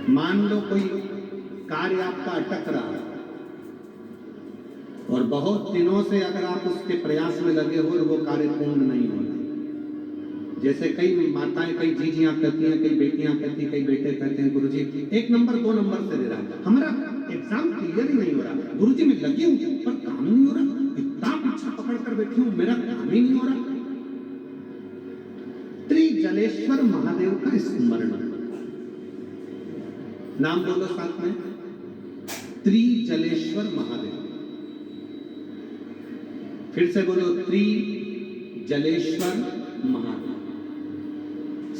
मान लो कोई कार्य आपका अटक रहा है और बहुत दिनों से अगर आप उसके प्रयास में लगे हो और वो कार्य पूर्ण नहीं हो रहा, जैसे कई माताएं, कई जीजियां कहती हैं, कई बेटियां कहती हैं, कई बेटे कहते हैं, गुरुजी 1 नंबर 2 नंबर से दे रहा है, हमारा एग्जाम क्लियर ही नहीं हो रहा, गुरुजी मैं लगी हूं पर काम नहीं हो रहा, इतना पीछा पकड़ कर बैठी हूं, मेरा काम ही नहीं हो रहा। त्रिजलेश्वर महादेव का स्मरण, नाम बोलो साथ में, त्रिजलेश्वर महादेव। फिर से बोलो, त्रिजलेश्वर महादेव।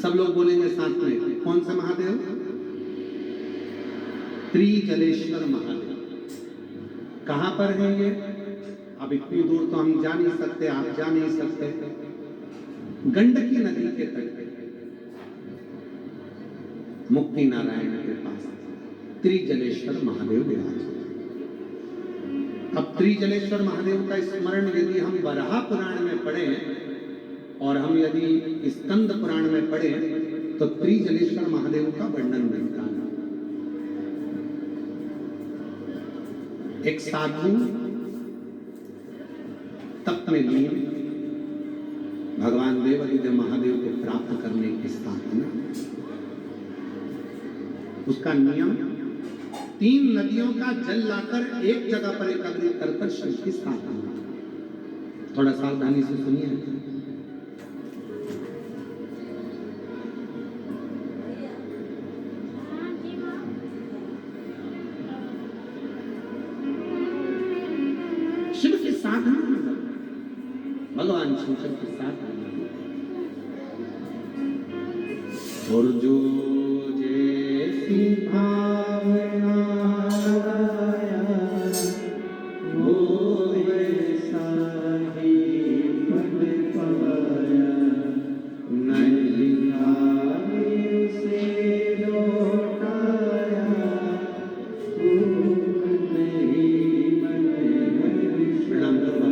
सब लोग बोलेंगे साथ में, कौन सा महादेव? त्रिजलेश्वर महादेव। कहां पर है ये? अब इतनी दूर तो हम जा नहीं सकते, आप जा नहीं सकते। गंडकी नदी के तट पे मुक्ति नारायण के पास त्रिजलेश्वर महादेव विराज। अब त्रिजलेश्वर महादेव का स्मरण यदि हम वराह पुराण में पढ़ें और हम यदि स्कंद पुराण में पढ़ें तो त्रिजलेश्वर महादेव का वर्णन मिलता है। एक साधु तप में लीन, भगवान देवादिदेव महादेव को प्राप्त करने की साधना। उसका नियम 3 नदियों का जल लाकर एक जगह पर एकत्रित कर शिव की साधना। थोड़ा सावधानी से सुनिए। शिव की साधना, भगवान शंकर के साथ और जो जैसी भावना वो वैसा ही पद पाया, नहीं आगे से लौटाया, भूख नहीं मन प्रणाम करवा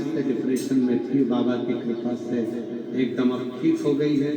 से डिप्रेशन में थी, बाबा की कृपा से एकदम अब ठीक हो गई है।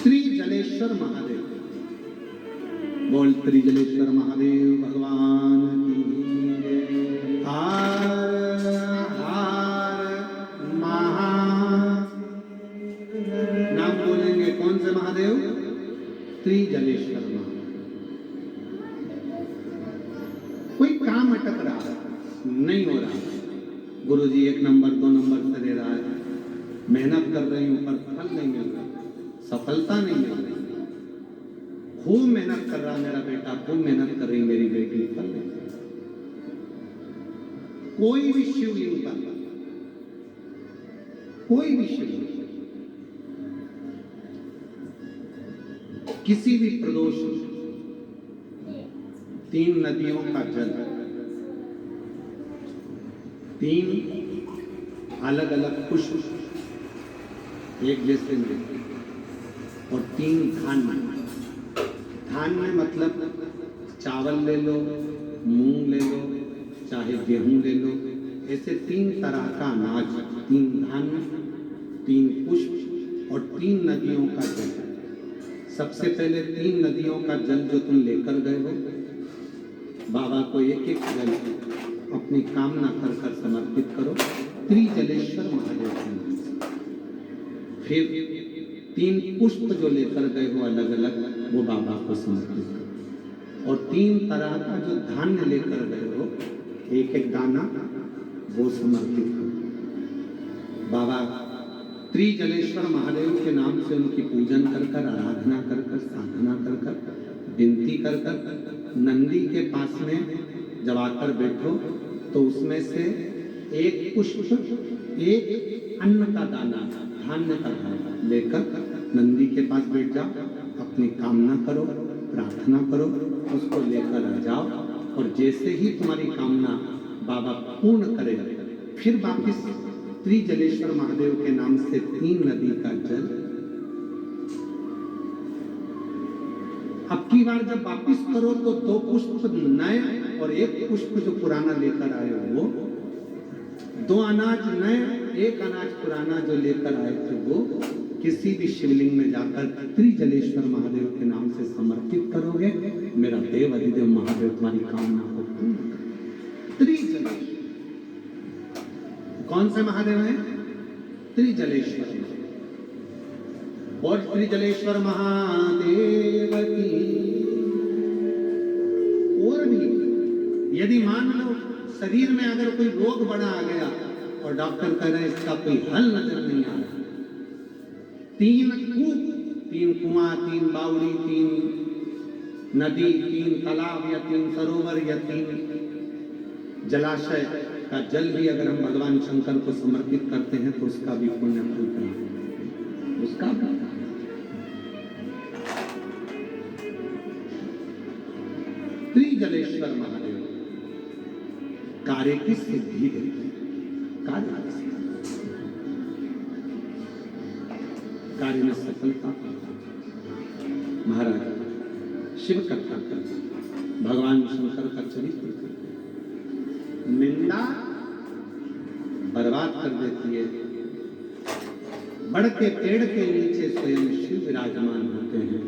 त्रिजलेश्वर महादेव, बोल त्रिजलेश्वर महादेव भगवान की। हार हार महा, नाम बोलेंगे कौन से महादेव? त्रिजलेश्वर महादेव। कोई काम अटक रहा है, नहीं हो रहा, गुरुजी 1 नंबर 2 नंबर से दे रहा है, मेहनत कर रही हूं पर फल नहीं मिल रहा, सफलता नहीं मिल रही। खूब मेहनत कर रहा मेरा बेटा, खूब मेहनत कर रही मेरी बेटी, फल नहीं मिल रहा। कोई भी शिवलिंग का, कोई भी शिवलिंग, किसी भी प्रदोष, 3 नदियों का जल, 3 अलग अलग पुष्प एक जैसे नहीं, और 3 धान्य। धान्य मतलब चावल ले लो, मूंग ले लो, चाहे गेहूं ले लो, ऐसे 3 तरह का अनाज, 3 धान्य, 3 पुष्प और 3 नदियों का जल। सबसे पहले 3 नदियों का जल जो तुम लेकर गए हो, बाबा को एक एक जल अपनी कामना कर कर समर्पित करो, त्रिजलेश्वर महादेव के नाम से। फिर 3 पुष्प जो लेकर गए हो अलग अलग, वो बाबा को समर्पित करो, और 3 तरह का जो धान्य लेकर गए हो, एक एक दाना वो समर्पित करो। बाबा त्रिजलेश्वर महादेव के नाम से उनकी पूजन कर कर, आराधना कर कर, साधना कर कर, विनती कर कर, नंदी के पास में जब आकर बैठो तो उसमें से एक पुष्प, एक अन्न का दाना, धान्य का दाना लेकर नंदी के पास बैठ जाओ, अपनी कामना करो, प्रार्थना करो, उसको लेकर आ जाओ, और जैसे ही तुम्हारी कामना बाबा पूर्ण करे, फिर वापिस त्रिजलेश्वर महादेव के नाम से 3 नदी का जल। अब की बार जब वापिस करो तो 2 पुष्प नए और 1 पुष्प जो पुराना लेकर आए हो वो, 2 अनाज नए, 1 अनाज पुराना जो लेकर आए थे वो किसी भी शिवलिंग में जाकर त्रिजलेश्वर महादेव के नाम से समर्पित करोगे, मेरा देव अधिदेव महादेव तुम्हारी कामना को पूर्ण करेंगे। त्रिजलेश्वर कौन से महादेव हैं? त्रिजलेश्वर। और त्रिजलेश्वर महादेव की। और भी यदि मान लो शरीर में अगर कोई रोग बड़ा आ गया और डॉक्टर कह रहे हैं इसका कोई हल नजर नहीं आ रहा, 3 कुआं, 3 बावड़ी, 3 नदी, 3 तालाब या 3 सरोवर या 3 जलाशय का जल भी अगर हम भगवान शंकर को समर्पित करते हैं तो उसका भी पुण्य फल प्राप्त, उसका भी। त्रिजलेश्वर महादेव कार्य की सिद्धि देते हैं, कार्य में सफलता। महाराज शिव कथा करते, भगवान शंकर का चरित्र करते, निंदा बर्बाद कर देती है। बड़ के पेड़ के नीचे स्वयं शिव विराजमान होते हैं।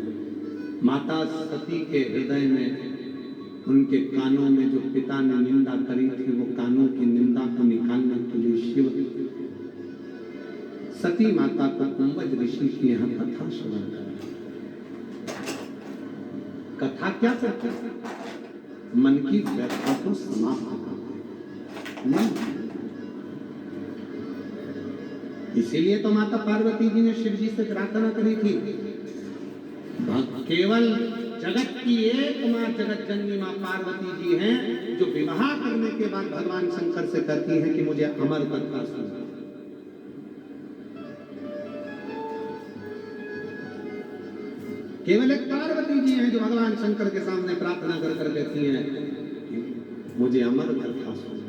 माता सती के हृदय में, उनके कानों में जो पिता ने निंदा करी थी, वो कानों की निंदा को निकालने के लिए शिव सती माता को कुंभज ऋषि की यहाँ कथा श्रवण कर। कथा क्या करते? मन की व्यथा को समाप्त करते। इसीलिए तो माता पार्वती जी ने शिव जी से प्रार्थना करी थी, केवल जगत की एक मां जगत जननी मां पार्वती जी हैं जो विवाह करने के बाद भगवान शंकर से कहती हैं कि मुझे अमर कथा सुना। केवल एक पार्वती जी हैं जो भगवान शंकर के सामने प्रार्थना कर कर कहती हैं मुझे अमर कथा सुना।